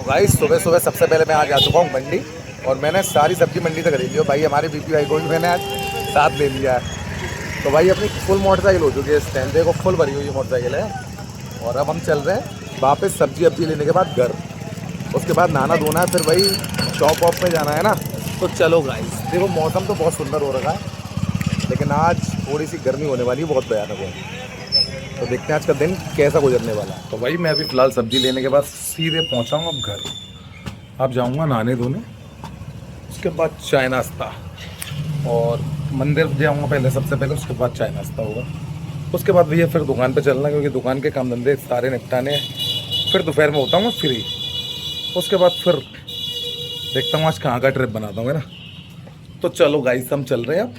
भाई सुबह सुबह सबसे पहले मैं आज आ चुका हूँ मंडी और मैंने सारी सब्जी मंडी से खरीद ली। भाई हमारे बीपी भाई को भी मैंने आज साथ ले लिया है। तो भाई अपनी फुल मोटरसाइकिल हो चुकी है, इस टाइम देखो फुल भरी हुई मोटरसाइकिल है। और अब हम चल रहे हैं वापस सब्जी वब्जी लेने के बाद घर। उसके बाद नहाना धोना है, फिर भाई शॉप वॉप में जाना है ना। तो चलो गाइस, देखो मौसम तो बहुत सुंदर हो रखा है, लेकिन आज थोड़ी सी गर्मी होने वाली है, बहुत भयानक है। तो देखते हैं आज का दिन कैसा गुजरने वाला है। तो भाई मैं अभी फ़िलहाल सब्जी लेने के बाद सीधे पहुंचा हूँ अब घर। अब जाऊँगा नहाने धोने, उसके बाद चाय नाश्ता और मंदिर जाऊँगा पहले, सबसे पहले उसके बाद चाय नाश्ता होगा। उसके बाद भैया फिर दुकान पे चलना, क्योंकि दुकान के काम धंधे सारे निपटाने। फिर दोपहर में होता हूँ फ्री। उसके बाद फिर देखता हूँ आज कहाँ का ट्रिप बनाता हूँ, है ना। तो चलो गाइस, हम चल रहे हैं अब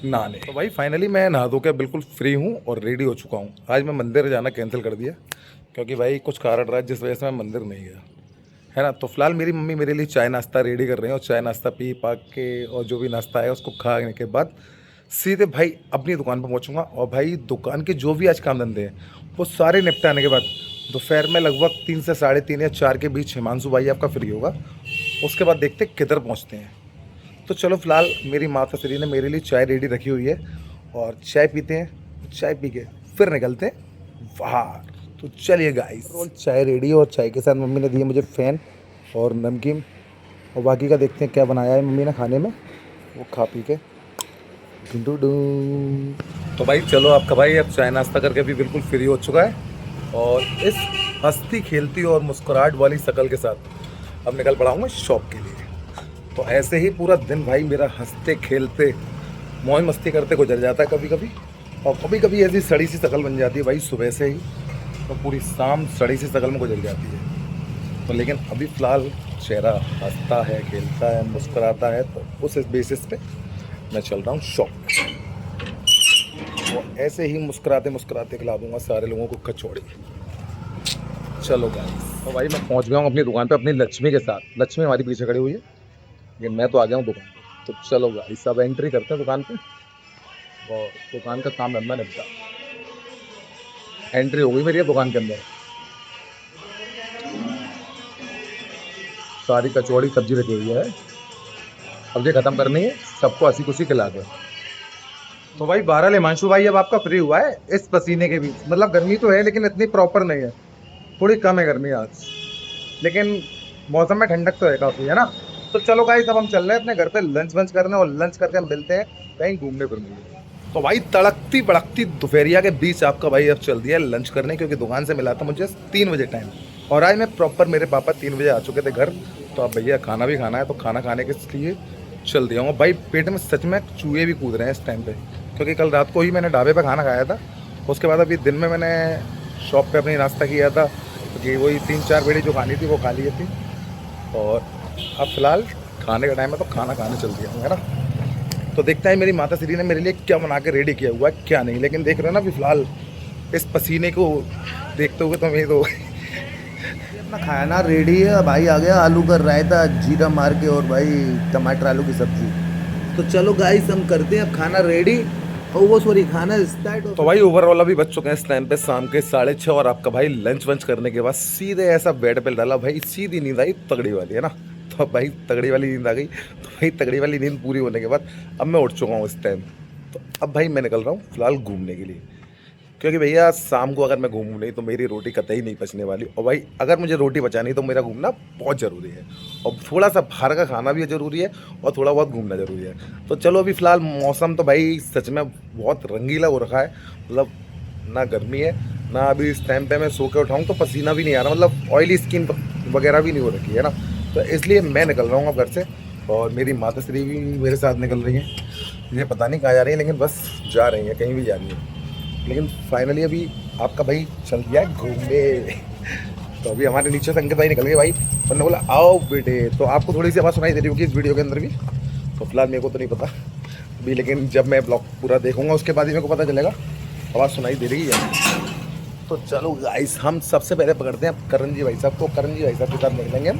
नहाने। तो भाई फाइनली मैं नहा धो के बिल्कुल फ्री हूँ और रेडी हो चुका हूँ। आज मैं मंदिर जाना कैंसिल कर दिया, क्योंकि भाई कुछ कारण रहा जिस वजह से मैं मंदिर नहीं गया, है ना। तो फिलहाल मेरी मम्मी मेरे लिए चाय नाश्ता रेडी कर रहे हैं, और चाय नाश्ता पी पा के और जो भी नाश्ता है उसको खाने के बाद सीधे भाई अपनी दुकान पर पहुँचूँगा। और भाई दुकान के जो भी आज काम धंधे हैं वो सारे निपटाने के बाद दोपहर में लगभग 3 से 3:30 या 4 के बीच हिमांशु भाई आपका फ्री होगा। उसके बाद देखते किधर पहुँचते हैं। तो चलो फिलहाल मेरी माता श्री ने मेरे लिए चाय रेडी रखी हुई है, और चाय पीते हैं। चाय पी के फिर निकलते हैं बाहर। तो चलिए गाइस, चाय रेडी है और चाय के साथ मम्मी ने दी है मुझे फ़ैन और नमकीन, और बाकी का देखते हैं क्या बनाया है मम्मी ने खाने में, वो खा पी के तो भाई चलो आपका भाई अब चाय नाश्ता करके भी बिल्कुल फ्री हो चुका है, और इस हंसती खेलती और मुस्कुराहट वाली शक्ल के साथ अब निकल पड़ा हूँ शॉप के लिए। तो ऐसे ही पूरा दिन भाई मेरा हंसते खेलते मौज मस्ती करते गुजर जाता है कभी कभी, और कभी कभी ऐसी सड़ी सी शक्ल बन जाती है भाई सुबह से ही, तो पूरी शाम सड़ी सी शक्ल में गुजर जाती है। तो लेकिन अभी फ़िलहाल चेहरा हंसता है, खेलता है, मुस्कुराता है, तो उस बेसिस पे मैं चल रहा हूँ शॉप। और ऐसे ही मुस्कुराते मुस्कुराते खिला दूँगा सारे लोगों को कचौड़ी। चलो गाइस, तो भाई मैं पहुँच गया हूँ अपनी दुकान पे अपनी लक्ष्मी के साथ। लक्ष्मी हमारी पीछे खड़ी हुई है, लेकिन मैं तो आ गया हूँ दुकान पे। तो चलो गाइस सब एंट्री करते हैं दुकान पे, और दुकान का काम धंधा निपटा। एंट्री हो गई मेरी दुकान के अंदर। सारी कचौड़ी सब्जी रखी हुई है, अब ये ख़त्म करनी है, सबको हंसी खुशी खिला दो। तो भाई 12 हिमांशु भाई अब आपका फ्री हुआ है इस पसीने के बीच। मतलब गर्मी तो है लेकिन इतनी प्रॉपर नहीं है, थोड़ी कम है गर्मी आज, लेकिन मौसम में ठंडक तो है काफ़ी, है ना। तो चलो गाइस अब हम चल रहे हैं अपने घर पे लंच वंच करने, और लंच करके हम मिलते हैं कहीं घूमने फिरने। तो भाई तड़कती भड़कती दोपहरिया के बीच आपका भाई अब चल दिया लंच करने, क्योंकि दुकान से मिला था मुझे 3 बजे टाइम, और आज मैं प्रॉपर मेरे पापा 3 बजे आ चुके थे घर। तो अब भैया खाना भी खाना है, तो खाना खाने के लिए चल दिया हूँ। भाई पेट में सच में चूहे भी कूद रहे हैं इस टाइम पे, क्योंकि कल रात को ही मैंने ढाबे पे खाना खाया था। उसके बाद अभी दिन में मैंने शॉप पे अपनी नाश्ता किया था, क्योंकि वही 3-4 बेड़ी जो खानी थी वो खा ली थी। और अब फिलहाल खाने का टाइम है, तो खाना खाने चल दिया हूँ, है ना। तो देखते हैं मेरी माता श्री ने मेरे लिए क्या बना के रेडी किया हुआ है क्या नहीं, लेकिन देख रहे हो ना अभी फिलहाल इस पसीने को देखते हुए तो मैं तो अपना खाना रेडी है। भाई आ गया आलू का रायता जीरा मार के, और भाई टमाटर आलू की सब्जी। तो चलो गाइस हम करते हैं अब खाना रेडी, और वो सॉरी खाना स्टार्ट। तो भाई ओवरऑल अभी बज चुके हैं इस टाइम पे शाम के 6:30, और आपका भाई लंच वंच करने के बाद सीधे ऐसा बेड पे डाला भाई, सीधी नींद आई तगड़ी वाली, है ना। तो अब भाई तगड़ी वाली नींद आ गई, तो भाई तगड़ी वाली नींद पूरी होने के बाद अब मैं उठ चुका हूँ इस टाइम। तो अब भाई मैं निकल रहा हूँ फिलहाल घूमने के लिए, क्योंकि भैया शाम को अगर मैं घूमूँ नहीं तो मेरी रोटी कतई नहीं बचने वाली। और भाई अगर मुझे रोटी बचानी तो मेरा घूमना बहुत ज़रूरी है, और थोड़ा सा बाहर का खाना भी ज़रूरी है, और थोड़ा बहुत घूमना ज़रूरी है। तो चलो अभी फ़िलहाल मौसम तो भाई सच में बहुत रंगीला हो रखा है, मतलब ना गर्मी है ना अभी इस टाइम पे मैं सो के उठाऊँ तो पसीना भी नहीं आ रहा, मतलब ऑयली स्किन वगैरह भी नहीं हो रखी है ना। तो इसलिए मैं निकल रहा हूँ अब घर से, और मेरी माता श्री भी मेरे साथ निकल रही हैं। ये पता नहीं कहाँ जा रही है, लेकिन बस जा रही हैं, कहीं भी जा रही है। लेकिन फाइनली अभी आपका भाई चल गया है घूमने। तो अभी हमारे नीचे से अंकित भाई निकल गए भाई, उन्होंने बोला आओ बेटे। तो आपको थोड़ी सी आवाज़ सुनाई दे रही होगी इस वीडियो के अंदर भी, तो फिलहाल मेरे को तो नहीं पता अभी, लेकिन जब मैं ब्लॉग पूरा देखूंगा उसके बाद ही मेरे को पता चलेगा आवाज़ सुनाई दे रही है। तो चलो गाइस हम सबसे पहले पकड़ते हैं करण जी भाई साहब को, करण जी भाई साहब के साथ निकलेंगे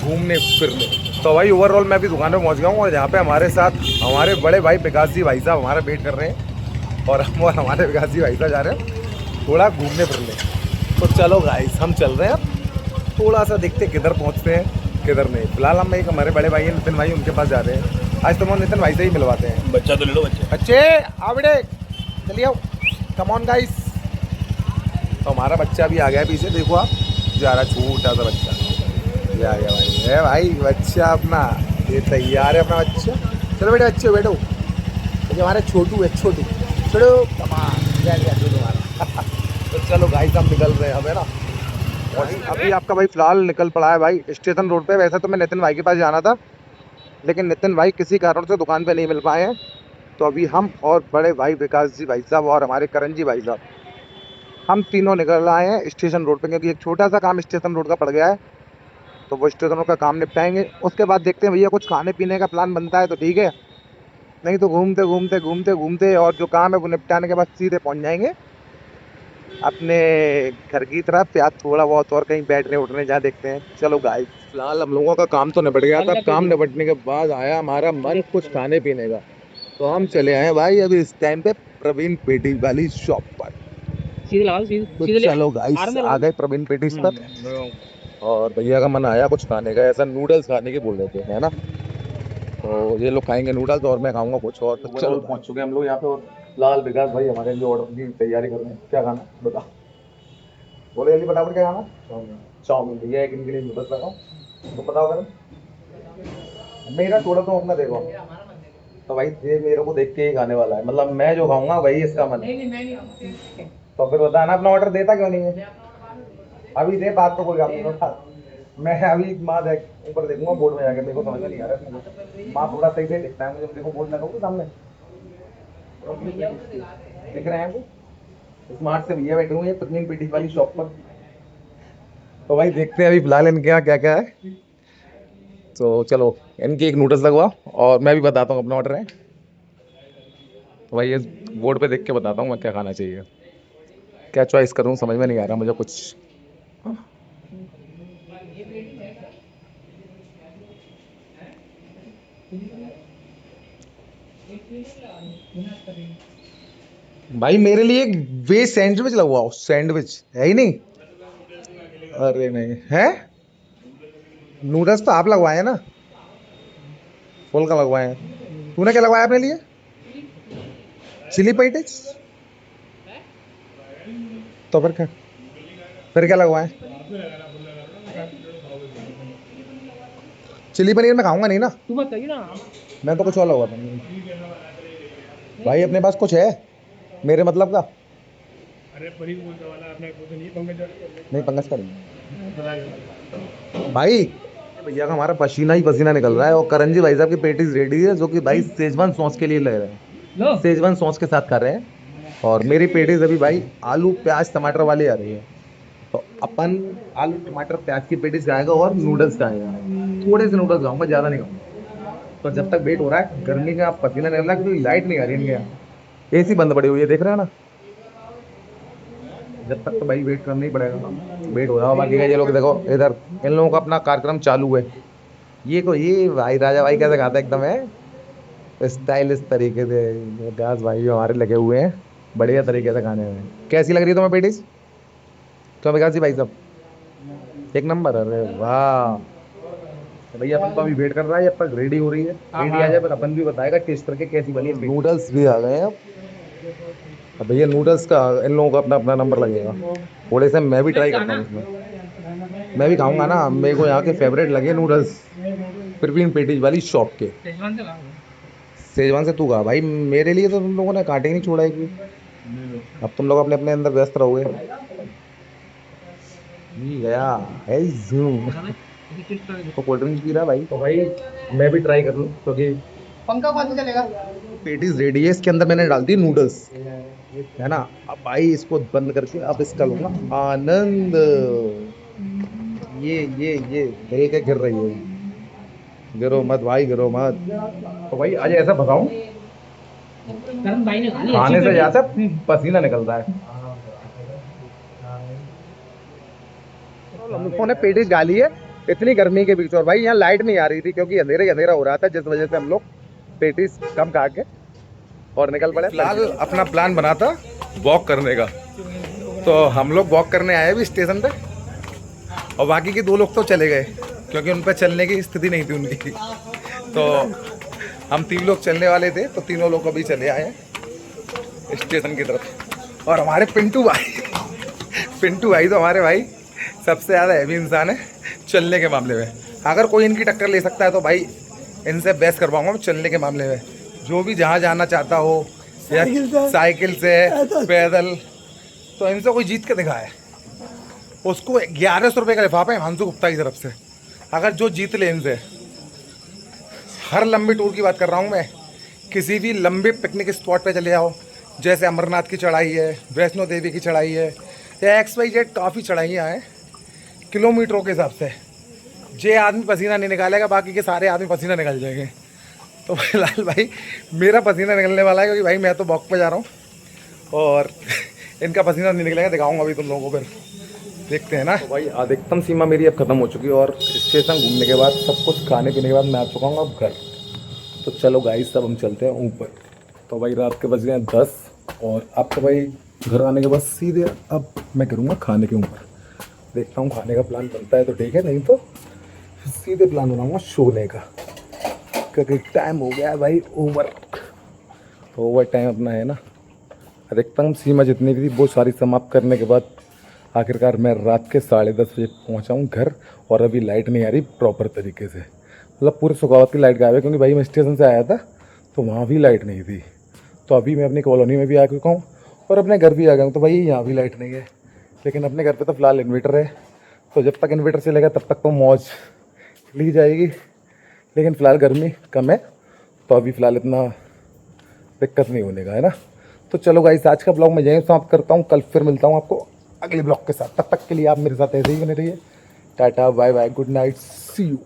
घूमने फिरने। तो भाई ओवरऑल मैं अभी दुकान पे पहुंच गया हूँ, और यहाँ पे हमारे साथ हमारे बड़े भाई विकास जी भाई साहब हमारा वेट कर रहे हैं, और हम और हमारे विकास जी भाई साहब जा रहे हैं थोड़ा घूमने फिरने। तो चलो गाइस हम चल रहे हैं अब थोड़ा सा देखते किधर पहुंचते हैं किधर नहीं। फिलहाल हम एक हमारे बड़े भाई हैं नितिन भाई, उनके पास जा रहे हैं। आज तो हम नितिन भाई से ही मिलवाते हैं। बच्चा तो ले लो बच्चे। बच्चे आवड़े चलिए आओ, कम ऑन गाइस। तो हमारा बच्चा भी आ गया पीछे, देखो आप जा रहा छोटा सा बच्चा, ये आ गया भाई। है भाई बच्चा अपना, ये तैयार है अपना बच्चा। चलो बेटे बच्चे बैठो, ये हमारे छोटू है, छोटू चलो कमाल तुम्हारा। तो चलो गाइस हम निकल रहे हैं अब, है ना। और अभी आपका भाई फिलहाल निकल पड़ा है भाई स्टेशन रोड पे। वैसे तो मैं नितिन भाई के पास जाना था, लेकिन नितिन भाई किसी कारण से दुकान पे नहीं मिल पाए हैं। तो अभी हम और बड़े भाई विकास जी भाई साहब और हमारे करण जी भाई साहब, हम तीनों निकल आए हैं स्टेशन रोड पे, क्योंकि एक छोटा सा काम स्टेशन रोड का पड़ गया है। तो वो स्टेशन रोड का काम निपटाएंगे, उसके बाद देखते हैं भैया कुछ खाने पीने का प्लान बनता है तो ठीक है, नहीं तो घूमते घूमते घूमते घूमते और जो काम है वो निपटाने के बाद सीधे पहुंच जाएंगे अपने घर की तरफ, या थोड़ा बहुत और कहीं बैठने उठने जा देखते हैं। चलो गाइस फिलहाल हम लोगों का काम तो निपट गया था। काम निपटने के बाद आया हमारा मन कुछ खाने पीने का, तो हम चले आए भाई अभी इस टाइम पे प्रवीण पेटी वाली शॉप पर। तो चलो गाइस आ गए प्रवीण पेटीज पर, और भैया का मन आया कुछ खाने का, ऐसा नूडल्स खाने के बोल रहे थे, है ना। तो ये लोग खाएंगे नूडल्स और मैं खाऊंगा कुछ और। तो चलो पहुंच चुके हम लोग यहाँ पे, और लाल विकास भाई हमारे लिए ऑर्डर की तैयारी कर रहे हैं। क्या खाना बता, बोले जल्दी फटाफट क्या खाना। चाउमीन भैया एक इनके लिए नूडल्स लगाओ, तो बताओ करो मेरा थोड़ा तो अपना देखो। तो भाई ये मेरे को देख के ही खाने वाला है, मतलब मैं जो खाऊंगा वही इसका मन है। तो फिर बताना अपना ऑर्डर देता क्यों नहीं है। अभी दे बात तो कोई बात नहीं उठा, मैं अभी माँ ऊपर देखूंगा बोर्ड में जाके, मेरे को समझ में नहीं आ रहा है। माँ थोड़ा सही से दिखता है मुझे, देखो बोर्ड लगा सामने दिख रहे हैं आपको। स्मार्ट से भैया बैठे हुए हैं प्रवीण पेटीज वाली शॉप पर। तो भाई देखते हैं अभी फिलहाल इनके यहाँ क्या क्या है। तो चलो इनकी एक नूडल्स लगवाओ और मैं भी बताता हूँ अपना ऑर्डर है। तो भाई ये बोर्ड पे देख के बताता हूँ मैं क्या खाना चाहिए, क्या चॉइस करूँ समझ में नहीं आ रहा मुझे कुछ। भाई मेरे लिए एक वेज सैंडविच लगवाओ, सैंडविच है ही नहीं। अरे नहीं है, नूडल्स तो आप लगवाए हैं ना, फुल का लगवाए हैं। तूने क्या लगवाया अपने लिए, चिली पैटिस। तो फिर क्या लगवाए, चिली पनीर में खाऊंगा नहीं ना, तू बताइए ना। मैं तो कुछ और लगवाता हूँ। भाई अपने पास कुछ है मेरे मतलब का। अरे पनीर वाला अपने को तो नहीं पंकज नहीं पंकज का नहीं भाई। भैया का हमारा पसीना ही पसीना निकल रहा है, और करण जी भाई साहब की पेटीज रेडी है, जो कि भाई सेजवान सॉस के लिए ले रहे हैं, सेजवान सॉस के साथ खा रहे हैं। और मेरी पेटीज अभी भाई आलू प्याज टमाटर वाली आ रही है। तो अपन आलू टमाटर प्याज की पेटीज खाएगा और नूडल्स खाएगा, थोड़े से नूडल्स खाऊंगा, ज़्यादा नहीं खाऊंगा। तो जब तक वेट हो रहा है, गर्मी का पसीना निकल रहा है क्योंकि लाइट नहीं आ रही इनके यहाँ, एसी बंद पड़ी हुई है, देख रहे हैं ना। जब तक तो भाई वेट करना ही पड़ेगा, वेट हो रहा है। बाकी का ये लोग देखो इधर इन लोगों का अपना कार्यक्रम चालू है। ये भाई राजा भाई कैसे खाता एकदम है स्टाइलिश तरीके से। विकास भाई हमारे लगे हुए हैं बढ़िया तरीके से खाने में। कैसी लग रही है तुम्हें पेटीज, तो विकास जी भाई साहब एक नंबर। अरे वाह, तो भैया अपन तो अभी वेट कर रहा है, जब तक रेडी हो रही है, रेडी आ जाए पर अपन भी बताएगा टेस्ट करके कैसी बनी। नूडल्स भी आ गए हैं अब भैया, नूडल्स का इन लोगों का अपना अपना नंबर लगेगा। थोड़े से मैं भी ट्राई करता हूँ इसमें, मैं भी खाऊंगा ना। मेरे को यहाँ के फेवरेट लगे नूडल्स प्रवीण पेटीज वाली शॉप के। सेजवान से तू कहा भाई, मेरे लिए तो तुम लोगों ने काटे ही नहीं छोड़ा है कि अब तुम लोग अपने अपने अंदर व्यस्त रहोगे। गया है जूम तो कोल्ड ड्रिंक पी रहा भाई, तो भाई मैं भी ट्राई कर लूँ क्योंकि पंखा कौन सा चलेगा। पेटीज रेडी है, इसके अंदर मैंने डाल दी नूडल्स, है ना। अब भाई इसको बंद करके अब इसका लूंगा आनंद। ये मिल के गिर रही है, गिरो मत भाई गिरो मत। तो भाई आज ऐसा बताऊं, खाने से ज्यादा पसीना निकलता है। हम लोगों ने पेटीज डाली है इतनी गर्मी के बीच, और भाई यहाँ लाइट नहीं आ रही थी क्योंकि अंधेरा ही अंधेरा हो रहा था, जिस वजह से हम लोग पेटीज कम खा के और निकल पड़े। फिलहाल अपना प्लान बना था वॉक करने का, तो हम लोग वॉक करने आए भी स्टेशन पे, और बाकी के 2 लोग तो चले गए क्योंकि उन पर चलने की स्थिति नहीं थी उनकी। तो हम 3 लोग चलने वाले थे, तो तीनों लोग अभी चले आए हैं स्टेशन की तरफ। और हमारे पिंटू भाई तो हमारे भाई सबसे ज़्यादा हैवी इंसान है चलने के मामले में। अगर कोई इनकी टक्कर ले सकता है तो भाई इनसे बहस करवाऊंगा मैं चलने के मामले में। जो भी जहाँ जाना चाहता हो, या साइकिल से, पैदल, तो इनसे कोई जीत के दिखाए। उसको 1100 रुपये का लिफाफा है हिमांशु गुप्ता की तरफ से। अगर जो जीत ले इनसे, हर लंबी टूर की बात कर रहा हूँ मैं, किसी भी लंबे पिकनिक स्पॉट पे चले जाओ, जैसे अमरनाथ की चढ़ाई है, वैष्णो देवी की चढ़ाई है, या XYZ काफ़ी चढ़ाइयाँ हैं किलोमीटरों के हिसाब से। जे आदमी पसीना नहीं निकालेगा, बाकी के सारे आदमी पसीना निकल जाएंगे। तो फिलहाल भाई मेरा पसीना निकलने वाला है क्योंकि भाई मैं तो वॉक पे जा रहा हूँ और इनका पसीना नहीं निकलेगा। दिखाऊंगा अभी तुम लोगों को, फिर देखते हैं ना। तो भाई अधिकतम सीमा मेरी अब खत्म हो चुकी है और स्टेशन घूमने के बाद, सब कुछ खाने पीने के बाद मैं आ चुका हूँ अब घर। तो चलो गाइस सब हम चलते हैं ऊपर। तो भाई रात के बज गए 10 और आपका भाई घर आने के बाद सीधे अब मैं करूँगा खाने के ऊपर। देखता हूँ खाने का प्लान बनता है तो ठीक है, नहीं तो सीधे प्लान बनाऊँगा सोने का, क्योंकि टाइम हो गया है भाई ओवर। तो ओवर टाइम अपना है ना, अधिकतम सीमा जितनी भी थी वो सारी समाप्त करने के बाद आखिरकार मैं रात के 10:30 बजे पहुँचा हूँ घर। और अभी लाइट नहीं आ रही प्रॉपर तरीके से, मतलब पूरे सुखावत की लाइट गायब है, क्योंकि भाई मैं स्टेशन से आया था तो वहाँ भी लाइट नहीं थी। तो अभी मैं अपनी कॉलोनी में भी आ चुका हूँ और अपने घर भी आ गया हूँ। तो भाई यहाँ भी लाइट नहीं है, लेकिन अपने घर पे तो फ़िलहाल इन्वर्टर है। तो जब तक इन्वर्टर चलेगा तब तक तो मौज ली जाएगी, लेकिन फ़िलहाल गर्मी कम है तो अभी फ़िलहाल इतना दिक्कत नहीं होने का है ना। तो चलो गाइस आज का ब्लॉग मैं यहीं समाप्त करता हूँ। कल फिर मिलता हूँ आपको अगले ब्लॉग के साथ। तब तक के लिए आप मेरे साथ ऐसे ही बने रहिए। Tata bye bye, good night, see you.